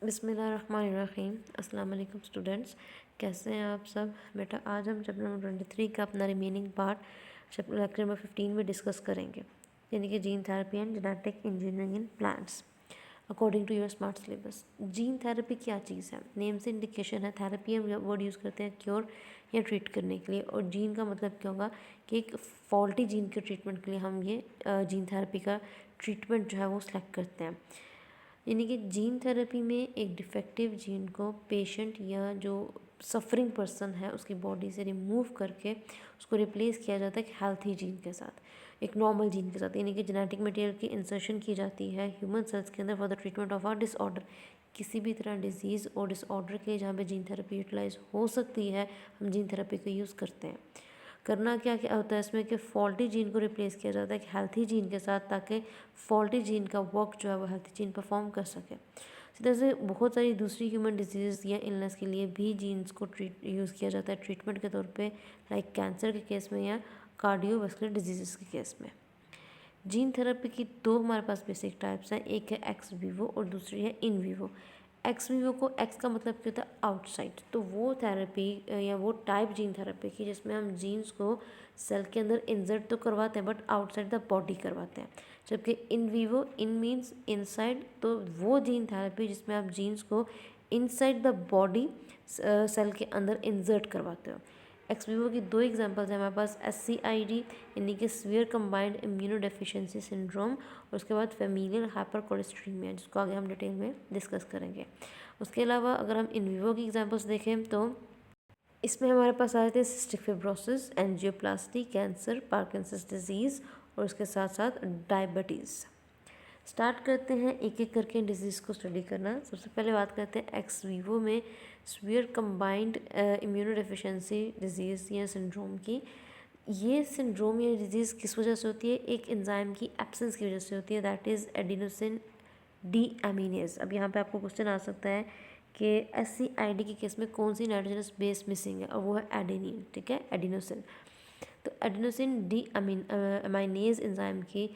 बिस्मिल्लाहिर्रहमानिर्रहीम। अस्सलाम वालेकुम स्टूडेंट्स, कैसे हैं आप सब। बेटा आज हम चैप्टर नंबर 23 का अपना रिमेनिंग पार्ट लेक्चर नंबर 15 में डिस्कस करेंगे, यानी कि gene therapy and genetic engineering in plants according to your smart syllabus. Gene therapy क्या चीज़ है? नेम से इंडिकेशन है। थेरेपी हम वर्ड यूज़ करते हैं क्योर या ट्रीट करने के लिए, और जीन का मतलब क्या होगा कि एक फॉल्टी जीन के ट्रीटमेंट के लिए हम ये जीन थेरेपी का ट्रीटमेंट जो है वो सिलेक्ट करते हैं। यानी कि जीन थेरेपी में एक डिफेक्टिव जीन को पेशेंट या जो सफरिंग पर्सन है उसकी बॉडी से रिमूव करके उसको रिप्लेस किया जाता है एक हेल्थी जीन के साथ, एक नॉर्मल जीन के साथ। यानी कि जेनेटिक मटेरियल की इंसर्शन की जाती है ह्यूमन सेल्स के अंदर for the treatment of a disorder. किसी भी तरह डिजीज़ और डिसऑर्डर के लिए जहाँ पे जीन थेरेपी यूटिलाइज हो सकती है, हम जीन थेरेपी का यूज़ करते हैं। करना क्या क्या होता है इसमें कि फॉल्टी जीन को रिप्लेस किया जाता है एक हेल्थी जीन के साथ, ताकि फॉल्टी जीन का वर्क जो है वो हेल्थी जीन परफॉर्म कर सके। इसी तरह से बहुत सारी दूसरी ह्यूमन डिजीज़ या इलनेस के लिए भी जीन्स को यूज़ किया जाता है ट्रीटमेंट के तौर पे, लाइक कैंसर के केस में या कार्डियोवास्कुलर डिजीज़ के केस में। जीन थेरेपी की दो हमारे पास बेसिक टाइप्स हैं, एक है एक्स वीवो और दूसरी है इन वीवो। एक्स वीवो को एक्स का मतलब क्या होता है? आउटसाइड। तो वो थेरेपी या वो टाइप जीन थेरेपी की जिसमें हम जीन्स को सेल के अंदर इंसर्ट तो करवाते हैं बट आउटसाइड द बॉडी करवाते हैं। जबकि in vivo, in means inside, तो वो जीन थेरेपी जिसमें आप जीन्स को इनसाइड द बॉडी सेल के अंदर इंसर्ट करवाते हो। एक्स वीवो की दो एग्जांपल्स हैं हमारे पास, SCID यानी कि severe combined immuno deficiency syndrome, और उसके बाद फेमिलियल हाइपरकोलेस्ट्रीमिया, जिसको आगे हम डिटेल में डिस्कस करेंगे। उसके अलावा अगर हम इन वीवो की एग्जांपल्स देखें तो इसमें हमारे पास आ जाते हैं cystic fibrosis, angioplasty, cancer, Parkinson's disease और उसके साथ साथ डायबिटीज़। स्टार्ट करते हैं एक एक करके डिजीज़ को स्टडी करना। सबसे पहले बात करते हैं एक्स वीवो में severe combined immuno deficiency disease या सिंड्रोम की। ये सिंड्रोम या डिजीज़ किस वजह से होती है? एक एंजाइम की एब्सेंस की वजह से होती है, दैट इज़ एडिनोसिन डीएमिनेज। अब यहाँ पे आपको क्वेश्चन आ सकता है कि SCID के केस में कौन सी नाइट्रोजनस बेस मिसिंग है, और वो है एडेनिन, ठीक है, एडिनोसिन। तो एडिनोसिन डी अमाइनेज एंजाइम की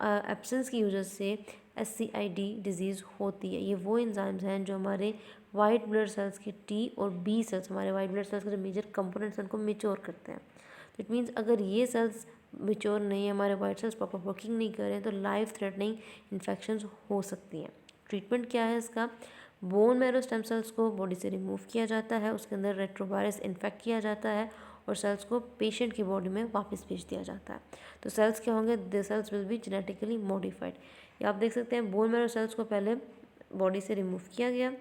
एब्सेंस की वजह से SCID डिजीज़ होती है। ये वो एंजाइम्स हैं जो हमारे वाइट ब्लड सेल्स के T और B सेल्स, हमारे वाइट ब्लड सेल्स के जो मेजर कंपोनेंट्स हैं उनको मेच्योर करते हैं। तो इट मीन्स अगर ये सेल्स मेच्योर नहीं है, हमारे वाइट सेल्स प्रॉपर वर्किंग नहीं कर रहे हैं, तो लाइफ थ्रेटनिंग इन्फेक्शंस हो सकती हैं। ट्रीटमेंट क्या है इसका? बोन मैरो स्टेम सेल्स को बॉडी से रिमूव किया जाता है, उसके अंदर रेट्रोवायरस इन्फेक्ट किया जाता है और सेल्स को पेशेंट की बॉडी में वापस भेज दिया जाता है। तो सेल्स क्या होंगे? The cells will be genetically modified. ये आप देख सकते हैं, बोन मैरो सेल्स को पहले बॉडी से रिमूव किया गया,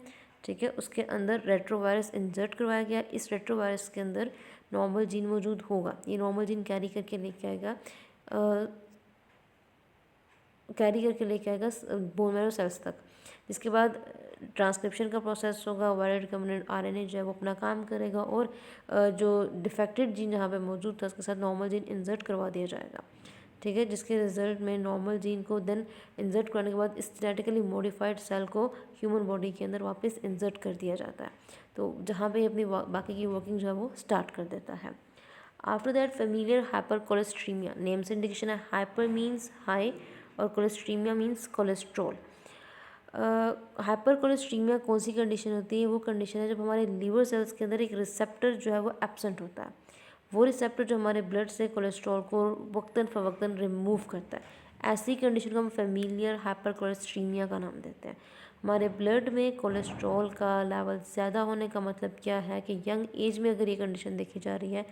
ठीक है, उसके अंदर रेट्रोवायरस इंसर्ट करवाया गया। इस रेट्रोवायरस के अंदर नॉर्मल जीन मौजूद होगा, ये नॉर्मल जीन कैरी करके लेके आएगा बोन मैरो सेल्स तक, जिसके बाद ट्रांसक्रिप्शन का प्रोसेस होगा, वायरल रिकम्बिनेंट RNA जो है वो अपना काम करेगा और जो डिफेक्टेड जीन जहाँ पे मौजूद था उसके साथ नॉर्मल जीन इंसर्ट करवा दिया जाएगा, ठीक है, जिसके रिजल्ट में नॉर्मल जीन को देन इंसर्ट करने के बाद इस जेनेटिकली मॉडिफाइड सेल को ह्यूमन बॉडी के अंदर वापस इंसर्ट कर दिया जाता है, तो जहाँ पे अपनी बाकी की वर्किंग जो है वो स्टार्ट कर देता है। आफ्टर दैट फेमिलियर हाइपरकोलेस्ट्रीमिया, नेम से इंडिकेशन है, हाइपर मीन्स हाई और cholesterolaemia means cholesterol. Hyper cholesterolaemia कौन सी कंडीशन होती है? वो कंडीशन है जब हमारे लीवर सेल्स के अंदर एक रिसेप्टर जो है वो एब्सेंट होता है। वो रिसेप्टर जो हमारे ब्लड से कोलेस्ट्रॉल को वक्तन फ़वक्तन रिमूव करता है, ऐसी कंडीशन को हम फेमिलियर हाइपर कोलेस्ट्रीमिया का नाम देते हैं। हमारे ब्लड में कोलेस्ट्रॉल का लेवल ज़्यादा होने का मतलब क्या है कि यंग एज में अगर ये कंडीशन देखी जा रही है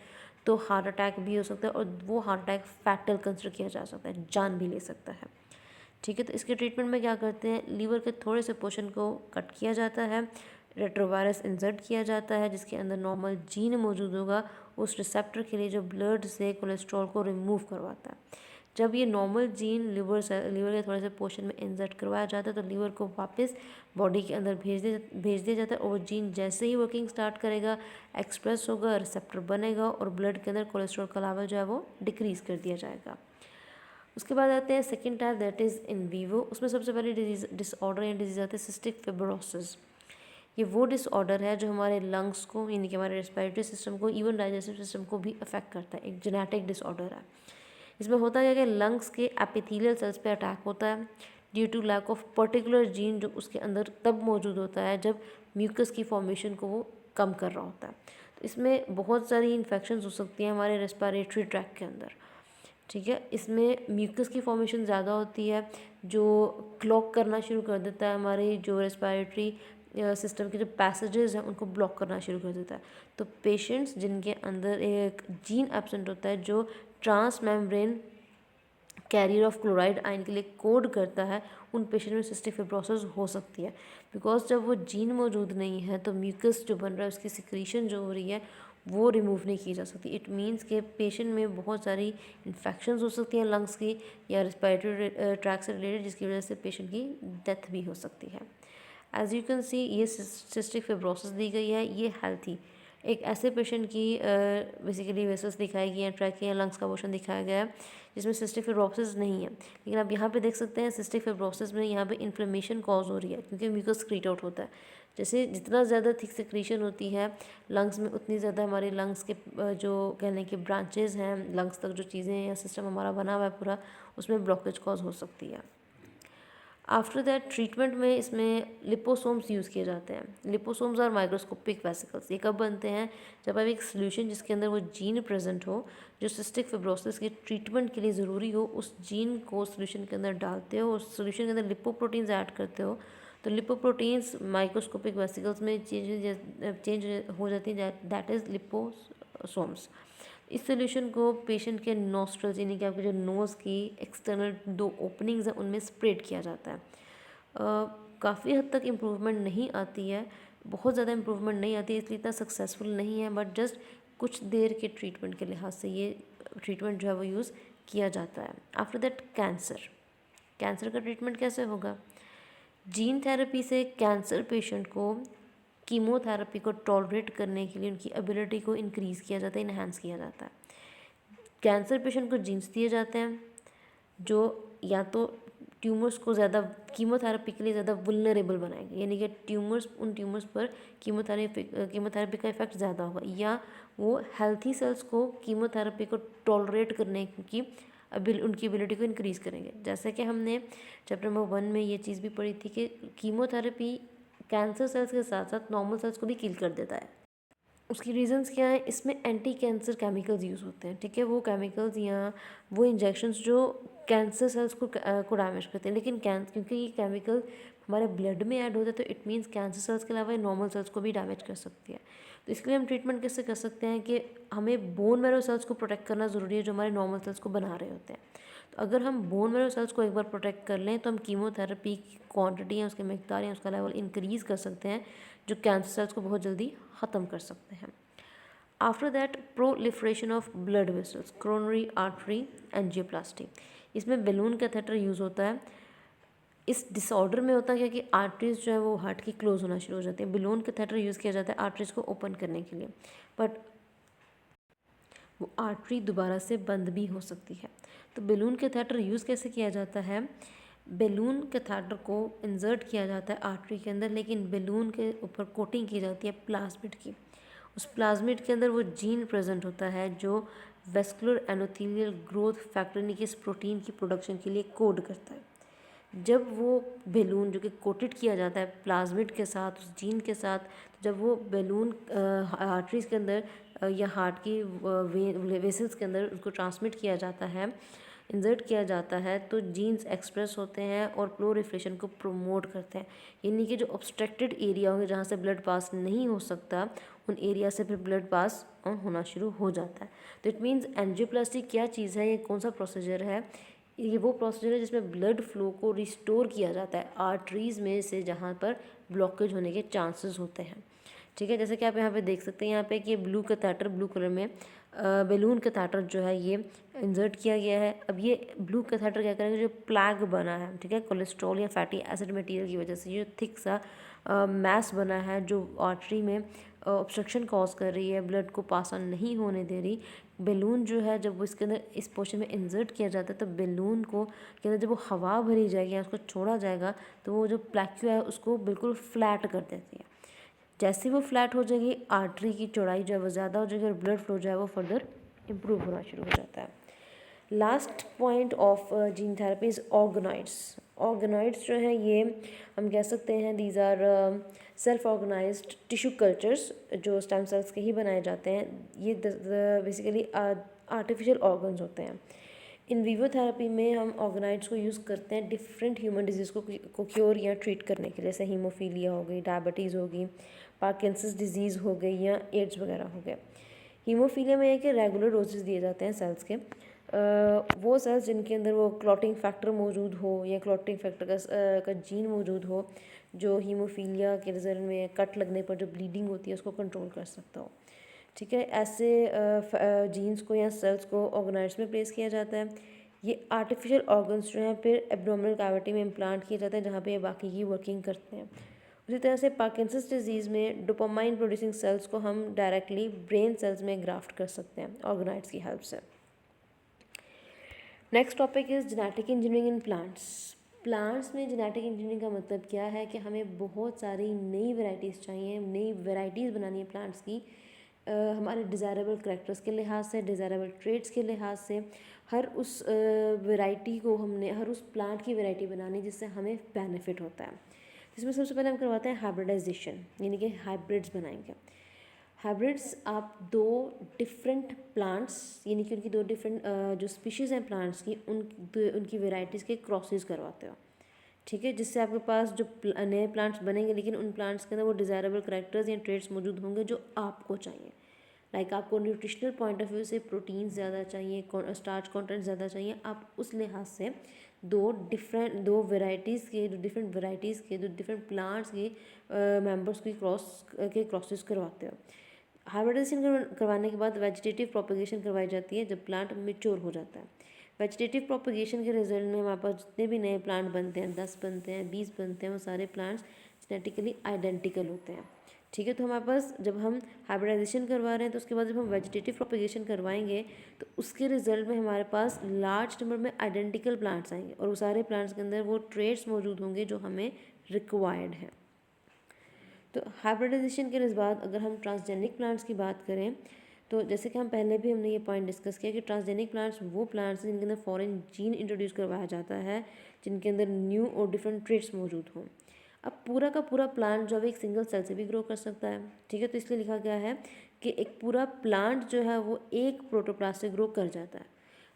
तो हार्ट अटैक भी हो सकता है, और वो हार्ट अटैक फैटल कंसिडर किया जा सकता है, जान भी ले सकता है, ठीक है। तो इसके ट्रीटमेंट में क्या करते हैं? लीवर के थोड़े से पोर्शन को कट किया जाता है, रेट्रोवायरस इंसर्ट किया जाता है जिसके अंदर नॉर्मल जीन मौजूद होगा उस रिसेप्टर के लिए जो ब्लड से कोलेस्ट्रॉल को रिमूव करवाता है। जब ये नॉर्मल जीन लीवर के थोड़े से पोर्शन में इंसर्ट करवाया जाता है तो लीवर को वापस बॉडी के अंदर भेज दिया जाता है, और वो जीन जैसे ही वर्किंग स्टार्ट करेगा, एक्सप्रेस होगा, रिसेप्टर बनेगा और ब्लड के अंदर कोलेस्ट्रॉल का लेवल जो है वो डिक्रीज़ कर दिया जाएगा। उसके बाद आते हैं second type, that is in vivo. उसमें सबसे पहले डिसऑर्डर या डिजीज़ आते हैं सिस्टिक फिब्रोसिस। ये वो डिसऑर्डर है जो हमारे लंग्स को, यानी कि हमारे रेस्पिरेटरी सिस्टम को, इवन डाइजेस्टिव सिस्टम को भी अफेक्ट करता है, एक जेनेटिक डिसऑर्डर है। इसमें होता है कि लंग्स के एपिथेलियल सेल्स पे अटैक होता है, due to lack of particular gene जो उसके अंदर तब मौजूद होता है जब म्यूकस की फॉर्मेशन को वो कम कर रहा होता है। तो इसमें बहुत सारी इन्फेक्शंस हो सकती हैं हमारे रेस्पिरेटरी ट्रैक्ट के अंदर, ठीक है। इसमें म्यूकस की फॉर्मेशन ज़्यादा होती है जो क्लॉग करना शुरू कर देता है हमारे जो रेस्पिरेटरी सिस्टम के जो पैसेजेस हैं उनको ब्लॉक करना शुरू कर देता है। तो पेशेंट्स जिनके अंदर एक जीन एब्सेंट होता है जो transmembrane carrier of chloride ion के लिए कोड करता है, उन पेशेंट में सिस्टिक फिब्रोसिस हो सकती है। बिकॉज जब वो जीन मौजूद नहीं है तो म्यूकस जो बन रहा है उसकी सिक्रीशन जो हो रही है वो रिमूव नहीं की जा सकती। इट मीन्स के पेशेंट में बहुत सारी इन्फेक्शंस हो सकती हैं लंग्स की या रेस्पिरेटरी ट्रैक से रिलेटेड, जिसकी वजह से पेशेंट की डेथ भी हो सकती है। एज यू कैन सी ये सिस्टिक फिब्रोसिस दी गई है, ये हेल्थी एक ऐसे पेशेंट की बेसिकली वेसल्स दिखाई गई हैं, ट्रैकिया लंग्स का पोर्शन दिखाया गया है जिसमें सिस्टिक फिब्रोसिस नहीं है। लेकिन आप यहाँ पे देख सकते हैं सिस्टिक फिब्रोसिस में यहाँ पे इन्फ्लेमेशन कॉज हो रही है क्योंकि म्यूकस क्रीट आउट होता है। जैसे जितना ज़्यादा थिक सिक्रीशन होती है लंग्स में उतनी ज़्यादा हमारे लंग्स के जो कहने के ब्रांचेज हैं लंग्स तक जो चीज़ें या सिस्टम हमारा बना हुआ है पूरा, उसमें ब्लॉकेज कॉज हो सकती है। आफ्टर दैट ट्रीटमेंट में इसमें लिपोसोम्स यूज़ किए जाते हैं। लिपोसोम्स और माइक्रोस्कोपिक वेसिकल्स ये कब बनते हैं, जब आप एक सोल्यूशन जिसके अंदर वो जीन प्रेजेंट हो जो सिस्टिक फिब्रोसिस के ट्रीटमेंट के लिए ज़रूरी हो, उस जीन को सोल्यूशन के अंदर डालते हो और सोल्यूशन के अंदर लिपोप्रोटीन्स ऐड करते हो, तो लिपोप्रोटीन्स माइक्रोस्कोपिक वेसिकल्स में चेंज हो जाती है, दैट इज़ लिपोसोम्स। इस सोल्यूशन को पेशेंट के नॉस्ट्रल्स यानी कि आपके जो नोज़ की एक्सटर्नल 2 ओपनिंग्स हैं उनमें स्प्रेड किया जाता है। काफ़ी हद तक इम्प्रूवमेंट नहीं आती है, बहुत ज़्यादा इम्प्रूवमेंट नहीं आती है, इसलिए इतना सक्सेसफुल नहीं है, बट जस्ट कुछ देर के ट्रीटमेंट के लिहाज से ये ट्रीटमेंट जो है वो यूज़ किया जाता है। आफ्टर दैट कैंसर का ट्रीटमेंट कैसे होगा, जीन थेरेपी से कैंसर पेशेंट को कीमोथेरेपी को टॉलरेट करने के लिए उनकी एबिलिटी को इंक्रीज़ किया जाता है, इन्हांस किया जाता है। कैंसर पेशेंट को जीन्स दिए जाते हैं जो या तो ट्यूमर्स को ज़्यादा कीमोथेरेपी के लिए ज़्यादा वुल्नरेबल बनाएंगे, यानी कि उन ट्यूमर्स पर कीमोथेरेपी का इफेक्ट ज़्यादा होगा, या वो हेल्थी सेल्स को कीमोथेरेपी को टॉलरेट करने की उनकी एबिलिटी को इंक्रीज़ करेंगे। जैसे कि हमने चैप्टर नंबर 1 में ये चीज़ भी पढ़ी थी कि कीमोथेरेपी कैंसर सेल्स के साथ साथ नॉर्मल सेल्स को भी किल कर देता है। उसकी रीजंस क्या है, इसमें एंटी कैंसर केमिकल्स यूज़ होते हैं, ठीक है। वो केमिकल्स या वो इंजेक्शंस जो कैंसर सेल्स को डैमेज करते हैं, लेकिन क्योंकि ये केमिकल हमारे ब्लड में ऐड होता है तो इट मीन्स कैंसर सेल्स के अलावा नॉर्मल सेल्स को भी डैमेज कर सकती है। तो इसके लिए हम ट्रीटमेंट कैसे कर सकते हैं कि हमें बोन मैरो सेल्स को प्रोटेक्ट करना ज़रूरी है जो हमारे नॉर्मल सेल्स को बना रहे होते हैं। तो अगर हम बोन मैरो सेल्स को एक बार प्रोटेक्ट कर लें तो हम कीमोथेरेपी की क्वांटिटी या उसके मकदार या उसका लेवल इंक्रीज़ कर सकते हैं जो कैंसर सेल्स को बहुत जल्दी ख़त्म कर सकते हैं। After that proliferation of blood vessels, coronary artery angioplasty, इसमें बैलून कैथेटर यूज़ होता है। इस डिसऑर्डर में होता है कि आर्टरीज जो है वो हार्ट की क्लोज होना शुरू हो जाती है। बैलून कैथेटर यूज़ किया जाता है आर्टरीज को ओपन करने के लिए, बट वो आर्टरी दोबारा से बंद भी हो सकती है। तो बैलून कैथेटर यूज़ कैसे किया जाता है, बैलून कैथेटर को इंसर्ट किया जाता है आर्टरी के अंदर, लेकिन बैलून के ऊपर कोटिंग की जाती है प्लाज्मिड की। उस प्लाज्मिड के अंदर वो जीन प्रेजेंट होता है जो वेस्कुलर एंडोथेलियल ग्रोथ फैक्टर यानी कि इस प्रोटीन की प्रोडक्शन के लिए कोड करता है। जब वो बैलून जो कि कोटेड किया जाता है प्लाज्मिड के साथ उस जीन के साथ, जब वो बैलून आर्टरीज के अंदर या हार्ट की वेसल्स के अंदर उसको ट्रांसमिट किया जाता है, इंसर्ट किया जाता है, तो जीन्स एक्सप्रेस होते हैं और प्रोलिफरेशन को प्रमोट करते हैं। यानी कि जो ऑब्स्ट्रक्टेड एरिया होंगे जहाँ से ब्लड पास नहीं हो सकता, उन एरिया से फिर ब्लड पास होना शुरू हो जाता है। तो इट मीन्स एंजियोप्लास्टी क्या चीज़ है, ये कौन सा प्रोसीजर है, ये वो प्रोसीजर है जिसमें ब्लड फ्लो को रिस्टोर किया जाता है आर्टरीज़ में से जहाँ पर ब्लॉकेज होने के चांसेस होते हैं, ठीक है। जैसे कि आप यहाँ पे देख सकते हैं यहाँ पे कि ब्लू कैथेटर, ब्लू कलर में बैलून कैथेटर जो है ये इंसर्ट किया गया है। अब ये ब्लू कैथेटर क्या करेंगे, जो प्लैग बना है, ठीक है, कोलेस्ट्रॉल या फैटी एसिड मटेरियल की वजह से जो थिक सा मैस बना है जो आर्टरी में ऑब्स्ट्रक्शन कॉज कर रही है, ब्लड को पास ऑन नहीं होने दे रही, बैलून जो है जब वो इसके अंदर इस पोर्शन में इंसर्ट किया जाता है तो बैलून को के अंदर जब वो हवा भरी जाएगी या उसको छोड़ा जाएगा तो वो जो प्लैक्यू है उसको बिल्कुल फ्लैट कर देती है। जैसे वो फ्लैट हो जाएगी आर्टरी की चौड़ाई जो है वो ज़्यादा हो जाएगी और ब्लड फ्लो जो है वो फर्दर इम्प्रूव होना शुरू हो जाता है। Last point of gene therapy is organoids. Organoids जो हैं ये हम कह सकते हैं these are self organised tissue cultures जो स्टेम सेल्स के ही बनाए जाते हैं। ये बेसिकली आर्टिफिशियल ऑर्गन्स होते हैं। इन विवो थेरेपी में हम ऑर्गेनॉइड्स को यूज़ करते हैं डिफरेंट ह्यूमन डिजीज़ को क्योर या ट्रीट करने के लिए, जैसे हीमोफीलिया हो गई, डायबिटीज़ होगी, पार्किंसंस डिजीज़ हो गई या एड्स वगैरह हो गया। हीमोफीलिया में है कि रेगुलर डोजेस दिए जाते हैं सेल्स के, वो सेल्स जिनके अंदर वो क्लॉटिंग फैक्टर मौजूद हो या क्लॉटिंग फैक्टर का जीन मौजूद हो जो हीमोफीलिया के रिजल्ट में कट लगने पर जो ब्लीडिंग होती है उसको कंट्रोल कर सकता हो। ठीक है, ऐसे जीन्स को या सेल्स को ऑर्गेनाइड्स में प्लेस किया जाता है। ये आर्टिफिशियल ऑर्गन्स जो हैं फिर एब्डोमिनल कैविटी में इम्प्लांट किए जाते हैं जहाँ पे ये बाकी की वर्किंग करते हैं। उसी तरह से पार्किंसंस डिजीज़ में डोपामाइन प्रोड्यूसिंग सेल्स को हम डायरेक्टली ब्रेन सेल्स में ग्राफ्ट कर सकते हैं ऑर्गेनाइड्स की हेल्प से। Next topic is genetic engineering in plants. Plants में जेनेटिक इंजीनियरिंग का मतलब क्या है कि हमें बहुत सारी नई वैरायटीज़ चाहिए, नई वैरायटीज़ बनानी है प्लांट्स की, हमारे डिज़ायरेबल करेक्टर्स के लिहाज से, डिज़ायरेबल ट्रेट्स के लिहाज से। हर उस वैरायटी को हमने हर उस प्लांट की वैरायटी बनानी जिससे हमें बेनिफिट होता है। जिसमें सबसे पहले हम करवाते हैं हाइब्रिडाइजेशन, यानी कि हाइब्रिड्स बनाएंगे। हाइब्रिड्स आप दो डिफरेंट प्लांट्स यानी कि उनकी दो डिफरेंट जो स्पीशीज़ हैं प्लांट्स की उनकी वेराइटीज़ के क्रॉसेस करवाते हो। ठीक है, जिससे आपके पास जो नए प्लांट्स बनेंगे लेकिन उन प्लांट्स के अंदर वो डिज़ायरेबल करैक्टर्स या ट्रेट्स मौजूद होंगे जो आपको चाहिए। लाइक आपको न्यूट्रिशनल पॉइंट ऑफ व्यू से प्रोटीन ज़्यादा चाहिए, स्टार्च कंटेंट ज़्यादा चाहिए, आप उस लिहाज से दो डिफरेंट वैरायटीज़ के जो डिफरेंट प्लांट्स के मेंबर्स की क्रॉसेस करवाते हो। हाइब्रिडाइजेशन करवाने के बाद वेजिटेटिव प्रोपगेशन करवाई जाती है जब प्लांट मैच्योर हो जाता है। वेजिटेटिव प्रोपगेशन के रिजल्ट में हमारे पास जितने भी नए प्लांट बनते हैं, 10 बनते हैं, 20 बनते हैं, वो सारे प्लांट्स जेनेटिकली आइडेंटिकल होते हैं। ठीक है, तो हमारे पास जब हम हाइब्रिडाइजेशन करवा रहे हैं तो उसके बाद जब हम वेजिटेटिव प्रोपगेशन करवाएंगे तो उसके रिजल्ट में हमारे पास लार्ज नंबर में आइडेंटिकल प्लांट्स आएंगे और वो सारे प्लांट्स के अंदर वो ट्रेट्स मौजूद होंगे जो हमें रिक्वायर्ड है। तो हाइब्रिडाइजेशन के बाद अगर हम ट्रांसजेनिक प्लांट्स की बात करें तो जैसे कि हम पहले भी हमने ये पॉइंट डिस्कस किया कि ट्रांसजेनिक प्लांट्स वो प्लांट्स हैं जिनके अंदर फॉरेन जीन इंट्रोड्यूस करवाया जाता है, जिनके अंदर न्यू और डिफरेंट ट्रेट्स मौजूद हों। अब पूरा का पूरा प्लांट जो है एक सिंगल सेल से भी ग्रो कर सकता है। ठीक है, तो इसलिए लिखा गया है कि एक पूरा प्लांट जो है वो एक प्रोटोप्लास्ट से ग्रो कर जाता है।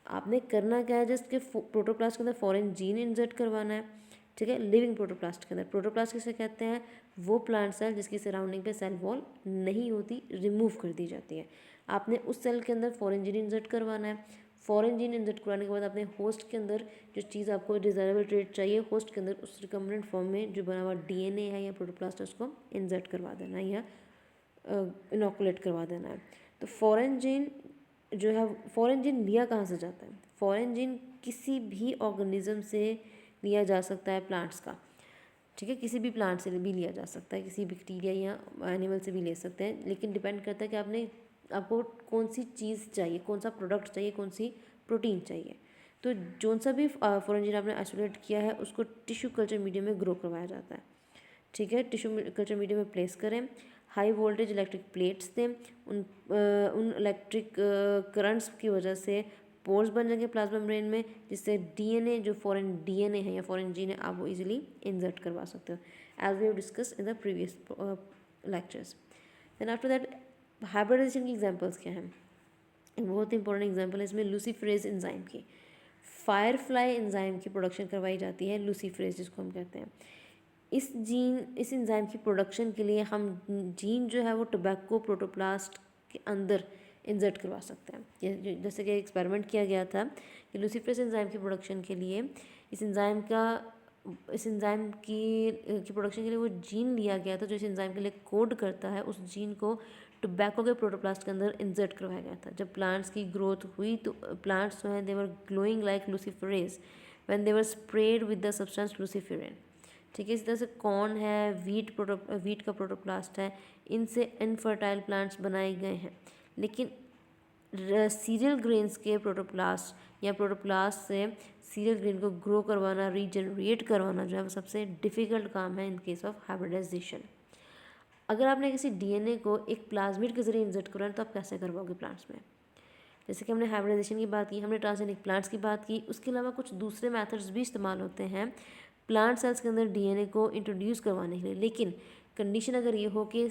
आपने करना क्या है, जस्ट कि प्रोटोप्लास्ट के अंदर फॉरेन जीन इंसर्ट करवाना है। ठीक है, लिविंग प्रोटोप्लास्ट के अंदर। प्रोटोप्लास्ट किसे कहते हैं, वो प्लांट सेल जिसकी सराउंडिंग पे सेल वॉल नहीं होती, रिमूव कर दी जाती है। आपने उस सेल के अंदर फॉरेन जीन इंसर्ट करवाना है। फॉरेन जीन इंसर्ट करवाने के बाद आपने होस्ट के अंदर जो चीज़ आपको डिज़ायरेबल ट्रेट चाहिए होस्ट के अंदर उस रिकम्बेंट फॉर्म में जो बना हुआ डीएनए है या प्रोटोप्लास्ट है उसको इंसर्ट करवा देना है या इनोकुलेट करवा देना है। तो फॉरेन जीन जो है, फॉरेन जीन लिया कहाँ से जाता है, फॉरेन जीन किसी भी ऑर्गेनिज्म से लिया जा सकता है प्लांट्स का। ठीक है, किसी भी प्लांट से भी लिया जा सकता है, किसी बैक्टीरिया या एनिमल से भी ले सकते हैं, लेकिन डिपेंड करता है कि आपको कौन सी चीज़ चाहिए, कौन सा प्रोडक्ट चाहिए, कौन सी प्रोटीन चाहिए। तो जो सा भी फॉरेन जीन आपने आइसोलेट किया है उसको टिश्यू कल्चर मीडियम में ग्रो करवाया जाता है। ठीक है, टिश्यू कल्चर मीडियम में प्लेस करें, हाई वोल्टेज इलेक्ट्रिक प्लेट्स दें, उन इलेक्ट्रिक करंट्स की वजह से पोर्स बन जाएंगे प्लाज्मा मेम्ब्रेन में, जिससे डीएनए जो फॉरेन डीएनए है या फॉरेन जीन है आप वो इजीली इंसर्ट करवा सकते हो, as we have discuss in the previous lectures. Then after that hybridisation की एग्जांपल्स क्या हैं। एक बहुत इंपॉर्टेंट एग्जांपल है इसमें लूसीफरेज एंजाइम की। फायरफ्लाई एंजाइम की प्रोडक्शन करवाई जाती है, लूसीफरेज जिसको हम कहते हैं। इस एंजाइम की प्रोडक्शन के लिए हम जीन जो है वो टोबैको प्रोटोप्लास्ट के अंदर इंसर्ट करवा सकते हैं। जैसे कि एक्सपेरिमेंट किया गया था कि लूसीफरेज एंजाइम की प्रोडक्शन के लिए इस एंजाइम की प्रोडक्शन के लिए वो जीन लिया गया था जो इस एंजाइम के लिए कोड करता है, उस जीन को टोबैको के प्रोटोप्लास्ट के अंदर इंसर्ट करवाया गया था। जब प्लांट्स की ग्रोथ हुई तो प्लांट्स जो हैं they were glowing like luciferase when they were spread with the substance luciferin. ठीक है, इस तरह से कॉर्न है, वीट का प्रोटोप्लास्ट है, इनसे इनफर्टाइल प्लांट्स बनाए गए हैं। लेकिन सीरियल ग्रेन्स के प्रोटोप्लास्ट या प्रोटोप्लास्ट से सीरियल ग्रेन को ग्रो करवाना, रीजनरेट करवाना जो है वो सबसे डिफ़िकल्ट काम है इन केस ऑफ हाइब्रिडाइजेशन। अगर आपने किसी डीएनए को एक प्लाज्मिड के जरिए इंसर्ट करवाना तो आप कैसे करवाओगे प्लांट्स में। जैसे कि हमने हाइब्रिडाइजेशन की बात की, हमने ट्रांसजेनिक प्लांट्स की बात की, उसके अलावा कुछ दूसरे मेथड्स भी इस्तेमाल होते हैं प्लांट सेल्स के अंदर डीएनए को इंट्रोड्यूस करवाने के लिए, लेकिन कंडीशन अगर ये हो कि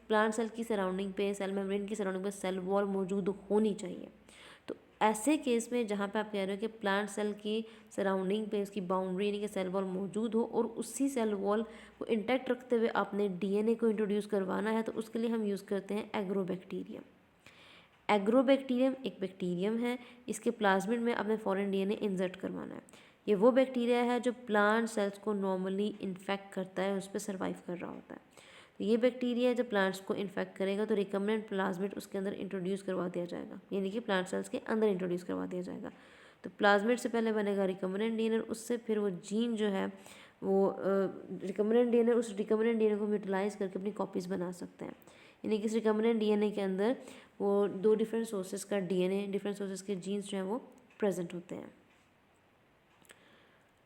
प्लांट सेल की सराउंडिंग पे, सेल मेम्ब्रेन की सराउंडिंग पे सेल वॉल मौजूद होनी चाहिए। तो ऐसे केस में जहाँ पे आप कह रहे हो कि प्लांट सेल की सराउंडिंग पे उसकी बाउंड्री यानी कि सेल वॉल मौजूद हो और उसी सेल वॉल को इंटैक्ट रखते हुए आपने डीएनए को इंट्रोड्यूस करवाना है, तो उसके लिए हम यूज़ करते हैं एग्रोबैक्टीरियम। एग्रोबैक्टीरियम एक बैक्टीरियम है, इसके प्लाज्मिड में आपने फॉरेन डीएनए इंसर्ट करवाना है। ये वो बैक्टीरिया है जो प्लांट सेल्स को नॉर्मली इन्फेक्ट करता है, उस पर सर्वाइव कर रहा होता है। तो ये बैक्टीरिया जब प्लांट्स को इन्फेक्ट करेगा तो रिकम्बिनेंट प्लाज्मिड उसके अंदर इंट्रोड्यूस करवा दिया जाएगा, यानी कि प्लांट सेल्स के अंदर इंट्रोड्यूस करवा दिया जाएगा। तो प्लाज्मिड से पहले बनेगा रिकम्बिनेंट डीएनए, उससे फिर वो जीन जो है वो रिकम्बिनेंट डीएनए, उस रिकम्बिनेंट डीएनए को यूटिलाइज करके अपनी कॉपीज़ बना सकते हैं। यानी कि इस रिकम्बिनेंट डीएनए के अंदर वो 2 डिफरेंट सोर्सेज का डीएनए, डिफरेंट सोर्सेज के जीन्स जो हैं वो प्रेजेंट होते हैं।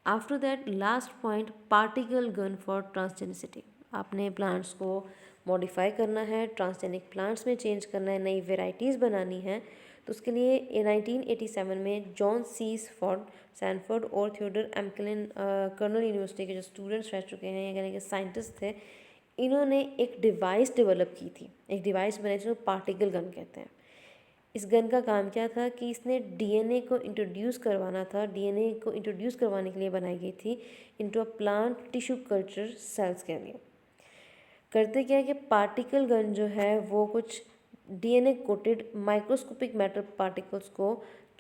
After that last point, particle gun for transgenicity. आपने प्लांट्स को मॉडिफाई करना है, ट्रांसजेनिक प्लांट्स में चेंज करना है, नई वेराइटीज़ बनानी है। तो उसके लिए 1987 में जॉन सीस फॉर्ड, सैनफोर्ड और थियोडर एम्कलिन कर्नल यूनिवर्सिटी के जो स्टूडेंट्स रह चुके हैं, यानी कि साइंटिस्ट थे, इन्होंने एक डिवाइस डेवलप की थी, एक डिवाइस बनाई जिसको पार्टिकल गन कहते हैं। इस गन का काम क्या था कि इसने डीएनए को इंट्रोड्यूस करवाना था, डीएनए को इंट्रोड्यूस करवाने के लिए बनाई गई थी into a plant tissue culture cells के लिए। करते क्या है कि पार्टिकल गन जो है वो कुछ DNA coated microscopic matter particles को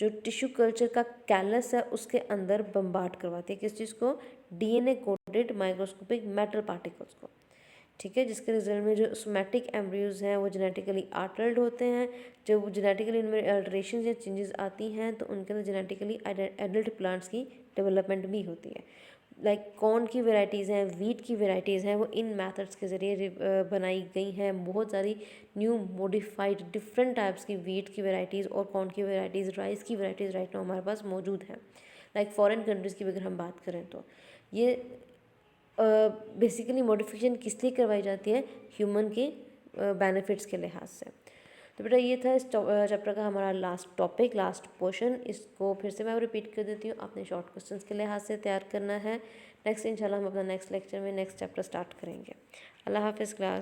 जो टिश्यू कल्चर का कैलस है उसके अंदर बम्बार्ड करवाती है। किस चीज़ को? DNA coated microscopic metal particles को। ठीक है, जिसके रिजल्ट में जो सोमैटिक एम्ब्रियोज हैं वो जेनेटिकली अल्टर्ड होते हैं। जब जेनेटिकली इनमें अल्टरेशन या चेंजेस आती हैं तो उनके अंदर जेनेटिकली एडल्ट प्लांट्स की डेवलपमेंट भी होती है। लाइक कॉर्न की वेराइटीज़ हैं, वीट की वेराइटीज़ हैं, वो इन मेथड्स के ज़रिए बनाई गई हैं। बहुत सारी न्यू मॉडिफाइड डिफरेंट टाइप्स की वीट की वेराइटीज़ और कॉर्न की वेराइटीज़, राइस की वेराइटीज़ राइट नाउ हमारे पास मौजूद हैं। लाइक फॉरेन कंट्रीज़ की अगर हम बात करें तो ये बेसिकली मॉडिफिकेशन किस लिए करवाई जाती है? ह्यूमन के बेनिफिट्स के लिहाज से। तो बेटा ये था इस चैप्टर का हमारा लास्ट टॉपिक, लास्ट पोर्शन। इसको फिर से मैं रिपीट कर देती हूँ, आपने शॉर्ट क्वेश्चंस के लिहाज से तैयार करना है। नेक्स्ट इंशाल्लाह हम अपना नेक्स्ट लेक्चर में नेक्स्ट चैप्टर स्टार्ट करेंगे। अल्लाह हाफिज़ क्लास।